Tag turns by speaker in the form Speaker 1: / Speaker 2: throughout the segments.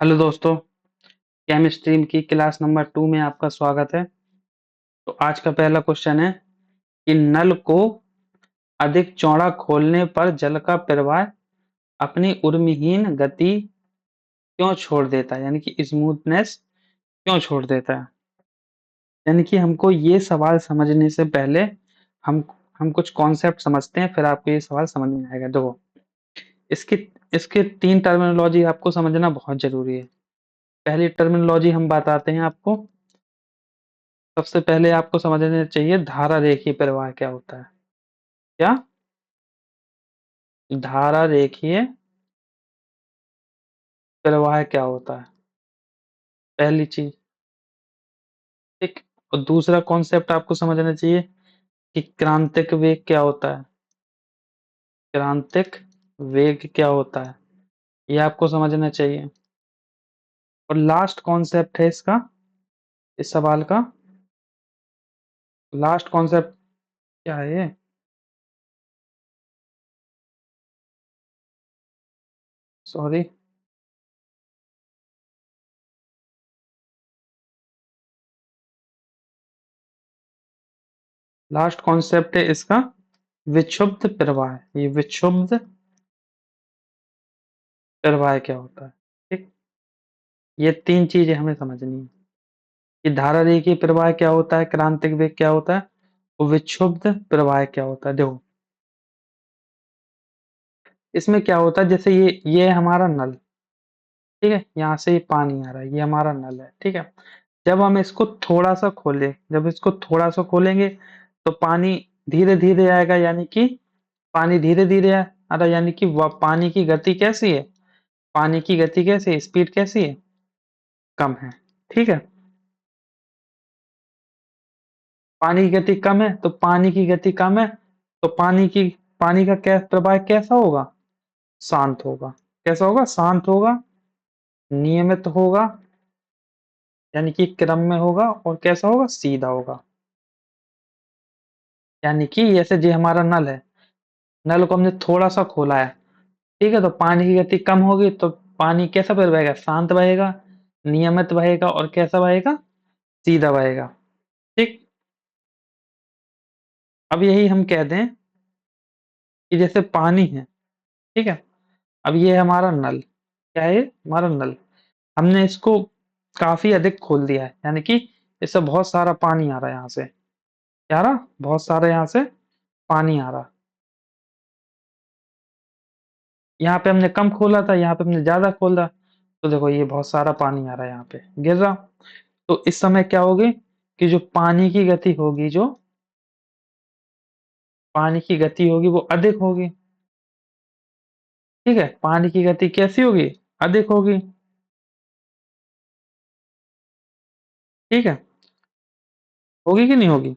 Speaker 1: Hello दोस्तों, chemistry की class number 2 में आपका स्वागत है। तो आज का पहला क्वेश्चन है कि नल को अधिक चौड़ा खोलने पर जल का प्रवाह अपनी उर्मिहीन गति क्यों छोड़ देता है, यानी कि स्मूथनेस क्यों छोड़ देता है। यानी कि हमको ये सवाल समझने से पहले हम हम कुछ कॉन्सेप्ट समझते हैं, फिर आपको ये सवाल समझ में आएगा। देखो, इसके इसके 3 टर्मिनोलॉजी आपको समझना बहुत जरूरी है। पहली टर्मिनोलॉजी हम बताते हैं आपको। सबसे पहले आपको समझना चाहिए धारा रेखीय प्रवाह क्या होता है। क्या? धारा रेखीय प्रवाह क्या होता है, पहली चीज। ठीक। और दूसरा कॉन्सेप्ट आपको समझना चाहिए कि क्रांतिक वेग क्या होता है। क्रांतिक वेग क्या होता है, ये आपको समझना चाहिए। और लास्ट कॉन्सेप्ट है इसका, इस सवाल का लास्ट कॉन्सेप्ट क्या है ये? सॉरी। लास्ट कॉन्सेप्ट है इसका विक्षुब्ध प्रवाह। ये विक्षुब्ध प्रवाह क्या होता है। ठीक। ये 3 चीजें हमें समझनी है कि धारा रेखीय प्रवाह क्या होता है, क्रांतिक वेग क्या होता है और विक्षुब्ध प्रवाह क्या होता है। देखो, इसमें क्या होता है, जैसे ये हमारा नल, ठीक है, यहाँ से ये पानी आ रहा है, ये हमारा नल है, ठीक है। जब हम इसको थोड़ा सा खोलें, जब इसको थोड़ा सा खोलेंगे तो पानी धीरे धीरे आएगा, यानी कि पानी धीरे धीरे आ रहा है, यानी कि वह पानी की गति कैसी है, पानी की गति कैसी है, स्पीड कैसी है, कम है। ठीक है। पानी की गति कम है तो पानी की गति कम है तो पानी का क्या प्रवाह कैसा होगा, शांत होगा। कैसा होगा, शांत होगा, नियमित होगा, यानी कि क्रम में होगा, और कैसा होगा, सीधा होगा। यानी कि जैसे ये हमारा नल है, नल को हमने थोड़ा सा खोला है, ठीक है, तो पानी की गति कम होगी तो पानी कैसा फिर बहेगा, शांत बहेगा, नियमित बहेगा, और कैसा बहेगा, सीधा बहेगा। ठीक। अब यही हम कह दें कि जैसे पानी है, ठीक है, अब ये हमारा नल, क्या है, हमारा नल, हमने इसको काफी अधिक खोल दिया है, यानी कि इससे बहुत सारा पानी आ रहा है, यहाँ से क्या आ रहा, बहुत सारा यहाँ से पानी आ रहा। यहाँ पे हमने कम खोला था, यहाँ पे हमने ज्यादा खोला, तो देखो ये बहुत सारा पानी आ रहा है, यहाँ पे गिर रहा। तो इस समय क्या होगी कि जो पानी की गति होगी, जो पानी की गति होगी वो अधिक होगी। ठीक है, पानी की गति कैसी होगी, अधिक होगी। ठीक है, होगी कि नहीं होगी।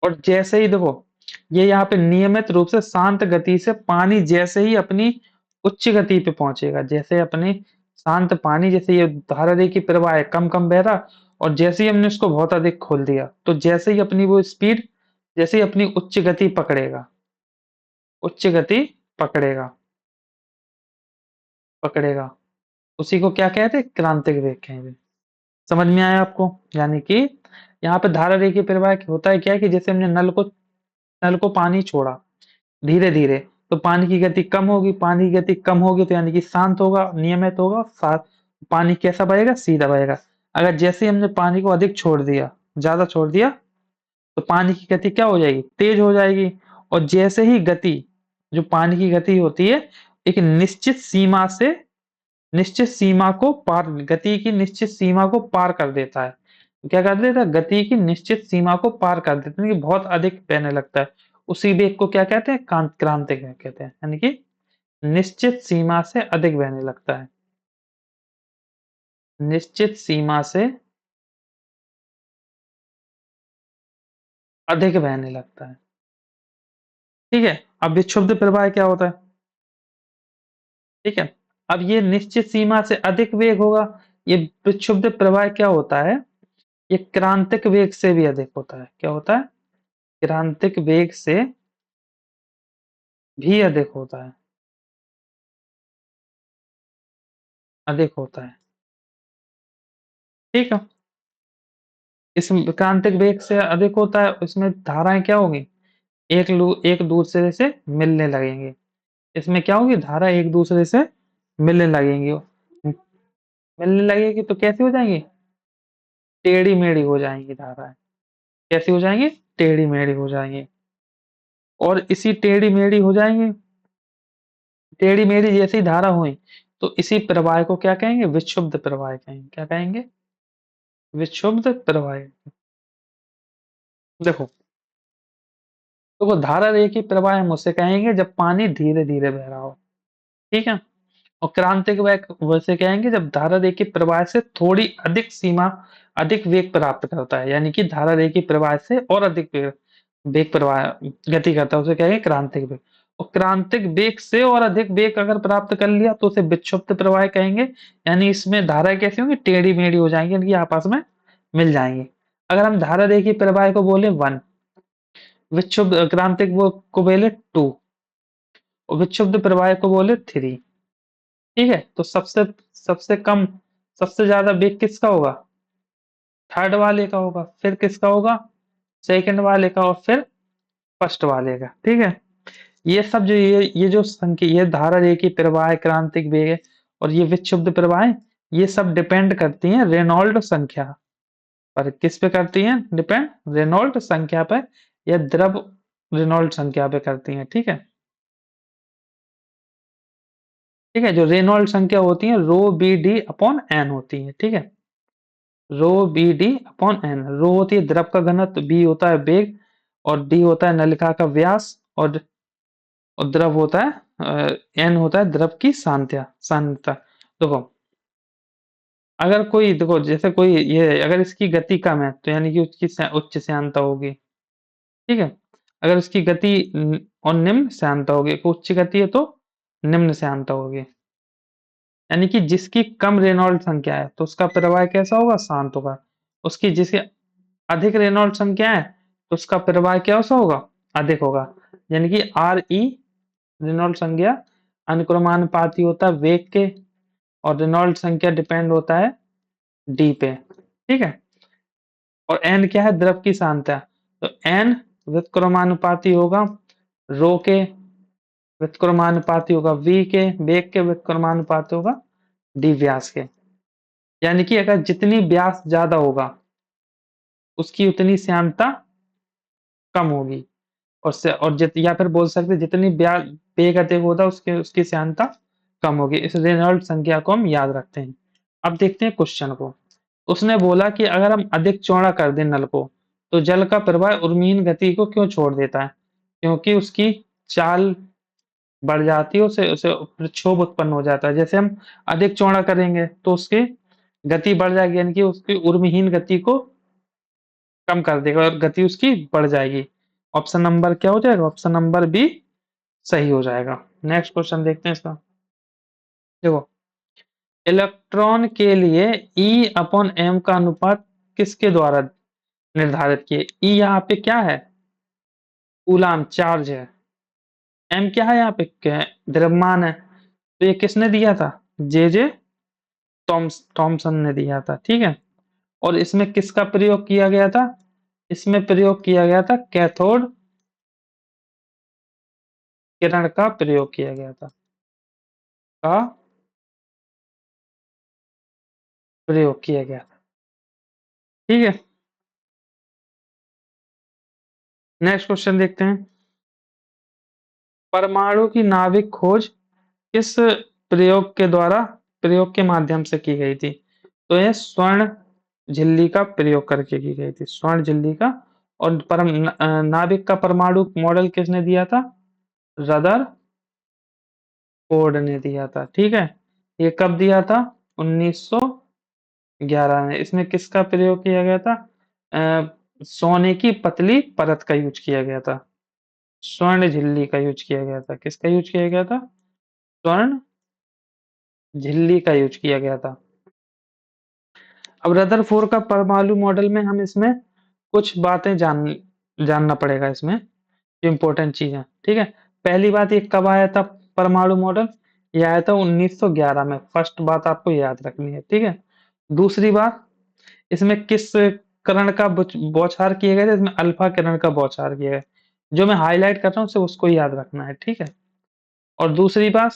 Speaker 1: और जैसे ही देखो, ये यहाँ पे नियमित रूप से शांत गति से पानी जैसे ही अपनी उच्च गति पे पहुंचेगा, जैसे अपनी शांत पानी, जैसे ये धारा रेखीय प्रवाह है, कम कम बह रहा, और जैसे ही हमने उसको बहुत अधिक खोल दिया तो जैसे ही अपनी वो स्पीड, जैसे ही अपनी उच्च गति पकड़ेगा, उच्च गति पकड़ेगा, पकड़ेगा, उसी को क्या कहते हैं, क्रांतिक वेग कहते। समझ में आया आपको। यानी कि यहाँ पे धारा रेखीय प्रवाह होता है क्या है कि जैसे हमने नल को पानी छोड़ा धीरे धीरे, तो पानी की गति कम होगी, पानी की गति कम होगी तो यानी कि शांत होगा, नियमित होगा, पानी कैसा बहेगा, सीधा बहेगा। अगर जैसे ही हमने पानी को अधिक छोड़ दिया, ज्यादा छोड़ दिया, तो पानी की गति क्या हो जाएगी, तेज हो जाएगी। और जैसे ही गति, जो पानी की गति होती है, एक निश्चित सीमा से, निश्चित सीमा को पार, गति की निश्चित सीमा को पार कर देता है। तो क्या कर देता है, गति की निश्चित सीमा को पार कर देता है, यानी कि बहुत अधिक बहने लगता है। उसी वेग को क्या कहते हैं, क्रांतिक वेग कहते हैं, यानी कि निश्चित सीमा से अधिक बहने लगता है, निश्चित सीमा से अधिक बहने लगता है। ठीक है। अब विक्षुब्ध प्रवाह क्या होता है। ठीक है। अब ये निश्चित सीमा से अधिक वेग होगा, ये विक्षुब्ध प्रवाह क्या होता है, ये क्रांतिक वेग से भी अधिक होता है। क्या होता है, क्रांतिक वेग से भी अधिक होता है। अधिक होता है। ठीक है, इस क्रांतिक वेग से अधिक होता है, इसमें धाराएं क्या होगी, एक दूसरे से मिलने लगेंगे। इसमें क्या होगी, धारा एक दूसरे से मिलने लगेंगी। मिलने लगेगी तो कैसी हो जाएंगी, टेढ़ी मेढ़ी हो जाएंगी धाराएं। कैसी हो जाएंगी, टेढ़ी मेढ़ी हो जाएंगी। और इसी टेढ़ी मेढ़ी हो जाएंगी, टेढ़ी मेढ़ी जैसी धारा हुई, तो इसी प्रवाह को क्या कहेंगे, विक्षुब्ध प्रवाह कहेंगे। क्या कहेंगे, विक्षुब्ध प्रवाह। देखो, तो वो धारा रेखी प्रवाह हम उसे कहेंगे जब पानी धीरे धीरे बह रहा हो। ठीक है, और क्रांतिक वेग वैसे कहेंगे जब धारा रेखी प्रवाह से थोड़ी अधिक वेग प्राप्त करता है, यानी कि धारा रेखी प्रवाह से और अधिक वेग प्रवाह गति करता है, उसे कहेंगे क्रांतिक वेग। और क्रांतिक वेग से और अधिक वेग अगर प्राप्त कर लिया तो उसे विक्षुब्ध प्रवाह कहेंगे। यानी इसमें धारा कैसी होंगी, टेढ़ी मेढ़ी हो जाएंगी, यानी कि आपस में मिल जाएंगी। अगर हम धारा रेखी प्रवाह को बोले 1, विक्षुब्ध क्रांतिक वो को बोले 2, और विक्षुब्ध प्रवाह को बोले 3। ठीक है, तो सबसे सबसे कम सबसे ज्यादा वेग किसका होगा, थर्ड वाले का होगा, फिर किसका होगा, सेकंड वाले का, और फिर फर्स्ट वाले का। ठीक है, ये सब जो ये जो संख्या, ये धारा रेखी प्रवाह, क्रांतिक वेग है, और ये विक्षुब्ध प्रवाह है, ये सब डिपेंड करती हैं रेनॉल्ड संख्या पर। किस पे करती हैं डिपेंड, रेनॉल्ड संख्या पर, या द्रव रेनॉल्ड संख्या पे करती हैं। ठीक है, ठीक है, जो रेनॉल्ड संख्या होती है रो बी डी अपॉन एन होती है। ठीक है, रो बी डी अपॉन एन, रो होती है द्रव का घनत्व, बी होता है वेग, और डी होता है नलिका का व्यास, और द्रव होता है एन होता है द्रव की सांद्रता। देखो, अगर कोई देखो जैसे कोई ये अगर इसकी गति कम है तो यानी कि उसकी उच्च श्यानता होगी। ठीक है, अगर उसकी गति और निम्न श्यानता होगी, उच्च गति है तो निम्न श्यानता होगी। यानी कि जिसकी कम रेनॉल्ड संख्या है तो उसका प्रवाह कैसा होगा, शांत होगा। उसकी जिसकी अधिक रेनॉल्ड संख्या है तो उसका प्रवाह कैसा होगा, अधिक होगा। यानी कि आर ई रेनॉल्ड संख्या अनुक्रमानुपाती होता है वेग के, और रेनॉल्ड संख्या डिपेंड होता है डी पे। ठीक है, और एन क्या है, द्रव की सांद्रता। तो एन व्युत्क्रमानुपाती होगा रो के, व्युत्क्रमानुपाती होगा वी के, वेग के व्युत्क्रमानुपाती होगा डी व्यास के। यानी कि अगर जितनी व्यास ज्यादा होगा उसकी उतनी श्यानता कम होगी, या फिर बोल सकते जितनी वेग अधिक होता उसके उसकी श्यानता कम होगी। इस रेनॉल्ड संख्या को हम याद रखते हैं। अब देखते हैं क्वेश्चन को। उसने बोला कि अगर हम अधिक चौड़ा कर दें नल को तो जल का प्रवाह उर्मिहीन गति को क्यों छोड़ देता है, क्योंकि उसकी चाल बढ़ जाती है, उसे उसे प्रक्षोभ उत्पन्न हो जाता है। जैसे हम अधिक चौड़ा करेंगे तो उसकी गति बढ़ जाएगी, यानी कि उसकी उर्मिहीन गति को कम कर देगा और गति उसकी बढ़ जाएगी। ऑप्शन नंबर क्या हो जाएगा, ऑप्शन नंबर बी सही हो जाएगा। नेक्स्ट क्वेश्चन देखते हैं इसका। देखो, इलेक्ट्रॉन के लिए E अपॉन एम का अनुपात किसके द्वारा निर्धारित किए। E यहाँ पे क्या है, कूलाम चार्ज है। एम क्या है, यहाँ पे क्या है, द्रव्यमान है। तो ये किसने दिया था, जे जे थॉमसन ने दिया था। ठीक है, और इसमें किसका प्रयोग किया गया था, इसमें प्रयोग किया गया था कैथोड किरण का प्रयोग किया गया था, का प्रयोग किया गया था। ठीक है, नेक्स्ट क्वेश्चन देखते हैं। परमाणु की नाभिक खोज किस प्रयोग के माध्यम से की गई थी। तो यह स्वर्ण झिल्ली का प्रयोग करके की गई थी, स्वर्ण झिल्ली का। और नाभिक का परमाणु मॉडल किसने दिया था, रदर फोर्ड ने दिया था। ठीक है, ये कब दिया था, 1911 में। इसमें किसका प्रयोग किया गया था, सोने की पतली परत का यूज किया गया था, स्वर्ण झिल्ली का यूज किया गया था। किसका यूज किया गया था, स्वर्ण झिल्ली का यूज किया गया था। अब रदरफोर्ड का परमाणु मॉडल में हम इसमें कुछ बातें जानना पड़ेगा, इसमें जो इम्पोर्टेंट चीज है। ठीक है, पहली बात, ये कब आया था परमाणु मॉडल, ये आया था 1911 में। फर्स्ट बात आपको याद रखनी है, ठीक है। दूसरी बात, इसमें किस किरण का बौछार किए गए थे? इसमें अल्फा किरण का बौछार किया गया। जो मैं हाईलाइट कर रहा हूँ सिर्फ उसको ही याद रखना है, ठीक है। और दूसरी बात,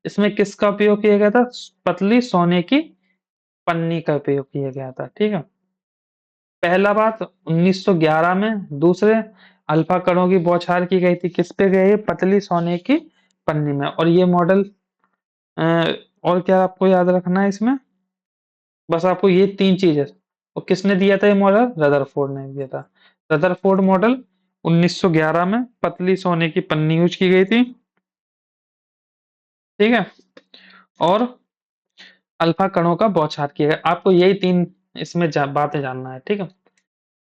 Speaker 1: इसमें किसका उपयोग किया गया था? पतली सोने की पन्नी का उपयोग किया गया था, ठीक है। पहला बात 1911 में। दूसरे, अल्फा कणों की बौछार की गई थी किस पे गई? पतली सोने की पन्नी में। और ये मॉडल और क्या आपको याद रखना है इसमें? बस आपको ये तीन चीजें। और किसने दिया था ये मॉडल? रदरफोर्ड ने दिया था। रदरफोर्ड मॉडल 1911 में पतली सोने की पन्नी यूज की गई थी, ठीक है। और अल्फा कणों का बौछार किया गया। आपको यही तीन इसमें बातें जानना है, ठीक है।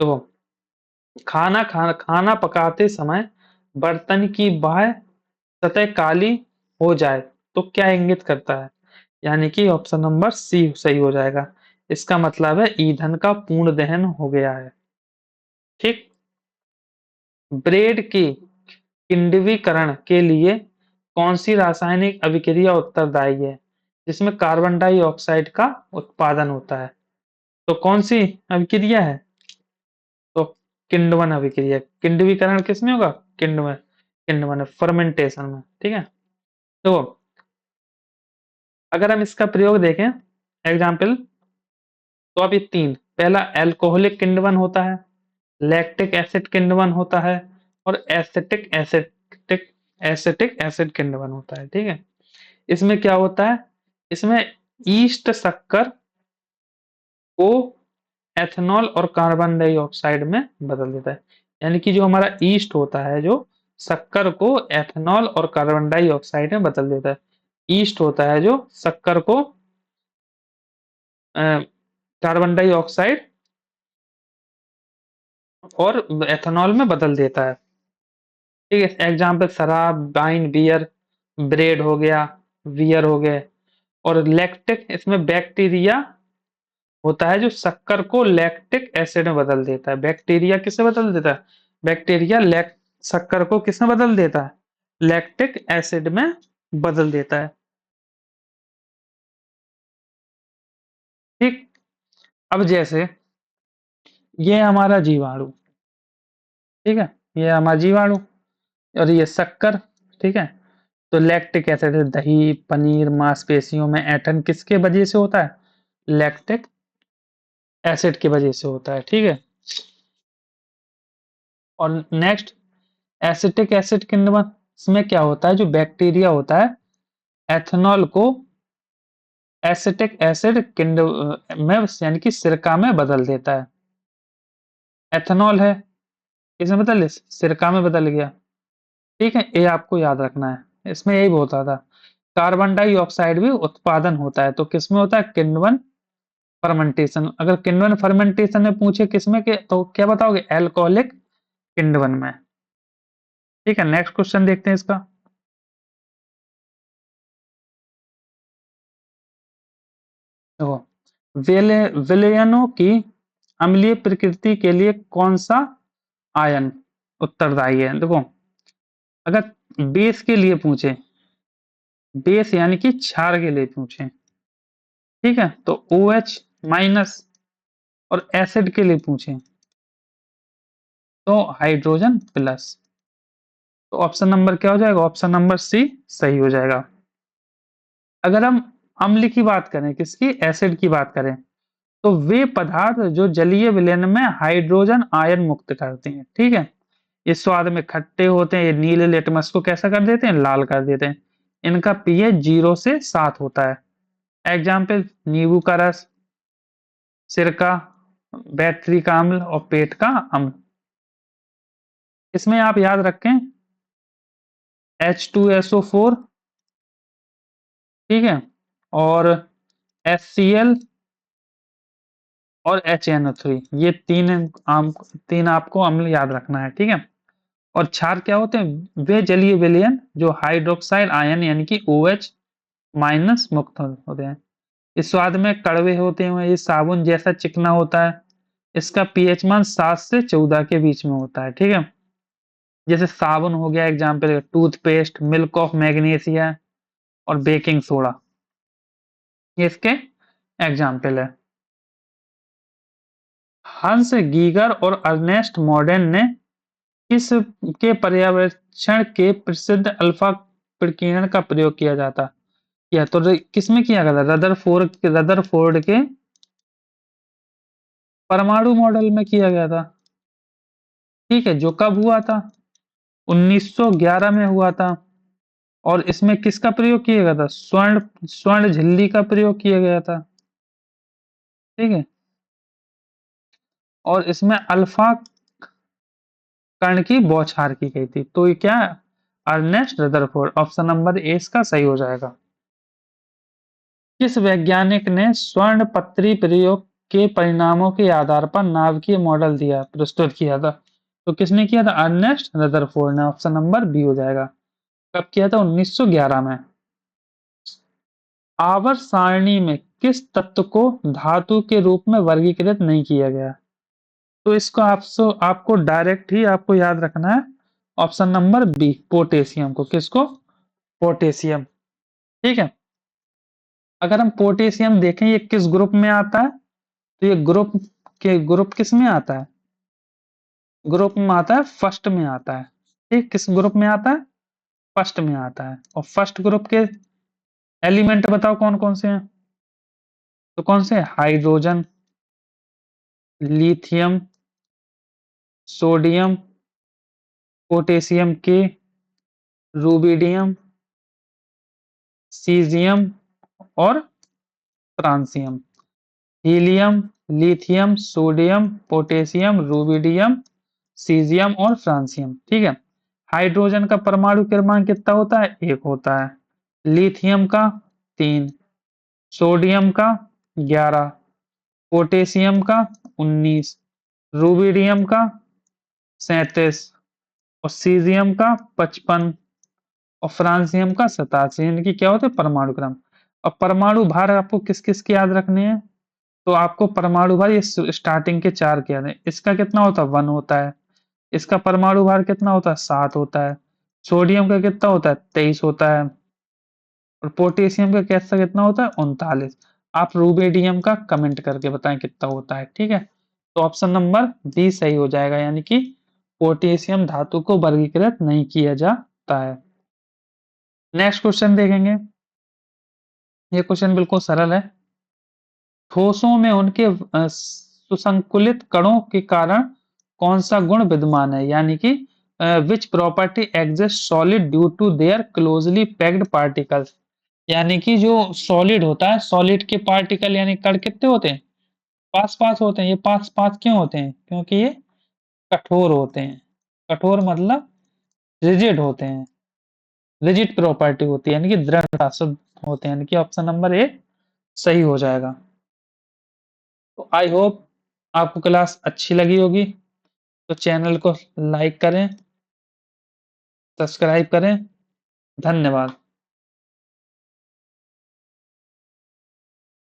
Speaker 1: तो खाना पकाते समय बर्तन की बाह्य सतह काली हो जाए तो क्या इंगित करता है? यानी कि ऑप्शन नंबर सी सही हो जाएगा। इसका मतलब है ईंधन का पूर्ण दहन हो गया है, ठीक। ब्रेड के किण्विकरण के लिए कौन सी रासायनिक अभिक्रिया उत्तरदायी है जिसमें कार्बन डाइऑक्साइड का उत्पादन होता है? तो कौन सी अभिक्रिया है? तो किण्वन अभिक्रिया। किण्विकरण किसमें होगा? किण्वन। किण्वन फर्मेंटेशन में, ठीक है। तो अगर हम इसका प्रयोग देखें, एग्जाम्पल, तो अब ये तीन, पहला एल्कोहलिक किण्वन होता है, लैक्टिक एसिड किण्वन होता है, और एसिटिक एसिड किण्वन होता है, ठीक है। इसमें क्या होता है? इसमें ईस्ट शक्कर को एथेनॉल और कार्बन डाइऑक्साइड में बदल देता है। यानी कि जो हमारा ईस्ट होता है, जो शक्कर को एथेनॉल और कार्बन डाइऑक्साइड में बदल देता है। ईस्ट होता है जो शक्कर को कार्बन डाइऑक्साइड और एथेनॉल में बदल देता है, ठीक है। एग्जाम्पल, शराब, वाइन, बियर, ब्रेड हो गया, बियर हो गए। और लैक्टिक, इसमें बैक्टीरिया होता है जो शक्कर को लैक्टिक एसिड में बदल देता है। बैक्टीरिया किसे बदल देता है? बैक्टीरिया लैक शक्कर को किसमें बदल देता है? लैक्टिक एसिड में बदल देता है, ठीक। अब जैसे ये हमारा जीवाणु, ठीक है, ये हमारा जीवाणु और ये शक्कर, ठीक है। तो लैक्टिक एसिड दही, पनीर, मांसपेशियों में ऐंठन किसके वजह से होता है? लैक्टिक एसिड की वजह से होता है, ठीक है। और नेक्स्ट, एसिटिक एसिड किण्वन, इसमें क्या होता है? जो बैक्टीरिया होता है एथेनॉल को एसिटिक एसिड में यानी कि सिरका में बदल देता है। एथेनॉल है, किसमें बदल? सिरका में बदल गया, ठीक है। ये आपको याद रखना है, इसमें यही होता था। कार्बन डाइऑक्साइड भी उत्पादन होता है, तो किसमें होता है? किण्वन फर्मेंटेशन। अगर किण्वन फर्मेंटेशन में पूछे किसमें के, तो क्या बताओगे? एल्कोहलिक किण्वन में, ठीक है। नेक्स्ट क्वेश्चन देखते हैं इसका। देखो, विलयनों की अम्लीय प्रकृति के लिए कौन सा आयन उत्तरदायी है? देखो, अगर बेस के लिए पूछे, बेस यानी कि क्षार के लिए पूछे, ठीक है, तो OH माइनस। और एसिड के लिए पूछे तो हाइड्रोजन प्लस। तो ऑप्शन नंबर क्या हो जाएगा? ऑप्शन नंबर सी सही हो जाएगा। अगर हम अम्ल की बात करें, किसकी? एसिड की बात करें, तो वे पदार्थ जो जलीय विलयन में हाइड्रोजन आयन मुक्त करते हैं, ठीक है। ये स्वाद में खट्टे होते हैं, ये नीले लिटमस को कैसा कर देते हैं? लाल कर देते हैं। इनका पीएच 0 से 7 होता है। एग्जाम्पल, नींबू का रस, सिरका, बैटरी का अम्ल और पेट का अम्ल। इसमें आप याद रखें H2SO4, ठीक है, और HCl और HNO3, ये तीन आपको अम्ल याद रखना है, ठीक है। और क्षार क्या होते हैं? वे जलीय विलयन जो हाइड्रोक्साइड आयन यानी कि OH माइनस मुक्त होते हैं। इस स्वाद में कड़वे होते हैं, ये साबुन जैसा चिकना होता है। इसका पीएच मान 7 से 14 के बीच में होता है, ठीक है। जैसे साबुन हो गया example, toothpaste, milk of magnesia, और बेकिंग सोडा, ये इसके एग्जाम्पल है। हंस गीगर और अर्नेस्ट मॉडर्न ने किस के पर्यवेक्षण के प्रसिद्ध अल्फा प्रकीर्णन का प्रयोग किया जाता किया तो किसमें किया गया था? रदरफोर्ड के परमाणु मॉडल में किया गया था। ठीक है, जो कब हुआ था? 1911 में हुआ था। और इसमें किसका प्रयोग किया गया था? स्वर्ण स्वर्ण झिल्ली का प्रयोग किया गया था। ठीक है, और इसमें अल्फा कण की बौछार की गई थी। तो ये क्या है? Ernest Rutherford. Option number A इसका सही हो जाएगा। किस वैज्ञानिक ने स्वर्ण पत्री प्रयोग के परिणामों के आधार पर नाभिकीय मॉडल दिया प्रस्तुत किया था? तो किसने किया था? अर्नेस्ट रदरफोर्ड ने। ऑप्शन नंबर बी हो जाएगा। कब किया था? 1911 में। आवर्त सारणी में किस तत्व को धातु के रूप में वर्गीकृत नहीं किया गया? तो इसको आपको डायरेक्ट ही आपको याद रखना है। ऑप्शन नंबर बी, पोटेशियम को। किसको? पोटेशियम। ठीक है, अगर हम पोटेशियम देखें ये किस ग्रुप में आता है? तो ये ग्रुप किस में आता है? ग्रुप में आता है, फर्स्ट में आता है। ठीक, किस ग्रुप में आता है? फर्स्ट में आता है। और फर्स्ट ग्रुप के एलिमेंट बताओ कौन कौन से हैं? तो कौन से? हाइड्रोजन, लिथियम, सोडियम, पोटेशियम के, रूबिडियम, सीजियम और francium. Helium, lithium, sodium, potassium, rubidium, caesium और फ्रांसियम। ठीक है, हाइड्रोजन का परमाणु क्रमांक कितना होता है? 1 होता है। लिथियम का 3, सोडियम का 11, पोटेशियम का 19, रूबिडियम का 37 और सीजियम का 55 और फ्रांसियम का 87। इनकी क्या होते हैं? परमाणु क्रम। अब परमाणु भार आपको किस किस के याद रखने हैं? तो आपको परमाणु भार ये स्टार्टिंग के 4 के याद है। इसका कितना होता है? 1 होता है। इसका परमाणु भार कितना होता है? 7 होता है। सोडियम का कितना होता है? 23 होता है। और पोटेशियम का कैसा कितना होता है? 39। आप रूबेडियम का कमेंट करके बताएं कितना होता है। ठीक है, तो ऑप्शन नंबर बी सही हो जाएगा, यानी कि पोटेशियम धातु को वर्गीकृत नहीं किया जाता है। नेक्स्ट क्वेश्चन देखेंगे। ये क्वेश्चन बिल्कुल सरल है। ठोसों में उनके सुसंकुलित कणों के कारण कौन सा गुण विद्यमान है? यानी कि which property exist solid due to their closely packed particles. यानी कि जो सॉलिड होता है, सॉलिड के पार्टिकल यानी कण कितने होते हैं? पास पास होते हैं। ये पास पास क्यों होते हैं? क्योंकि ये कठोर होते हैं। कठोर मतलब रिजिड होते हैं। रिजिड प्रॉपर्टी होती है, यानी कि दृढ़ता शुद्ध होते हैं। यानी कि ऑप्शन नंबर ए सही हो जाएगा। तो आई होप आपको क्लास अच्छी लगी होगी। तो चैनल को लाइक करें, सब्सक्राइब करें। धन्यवाद।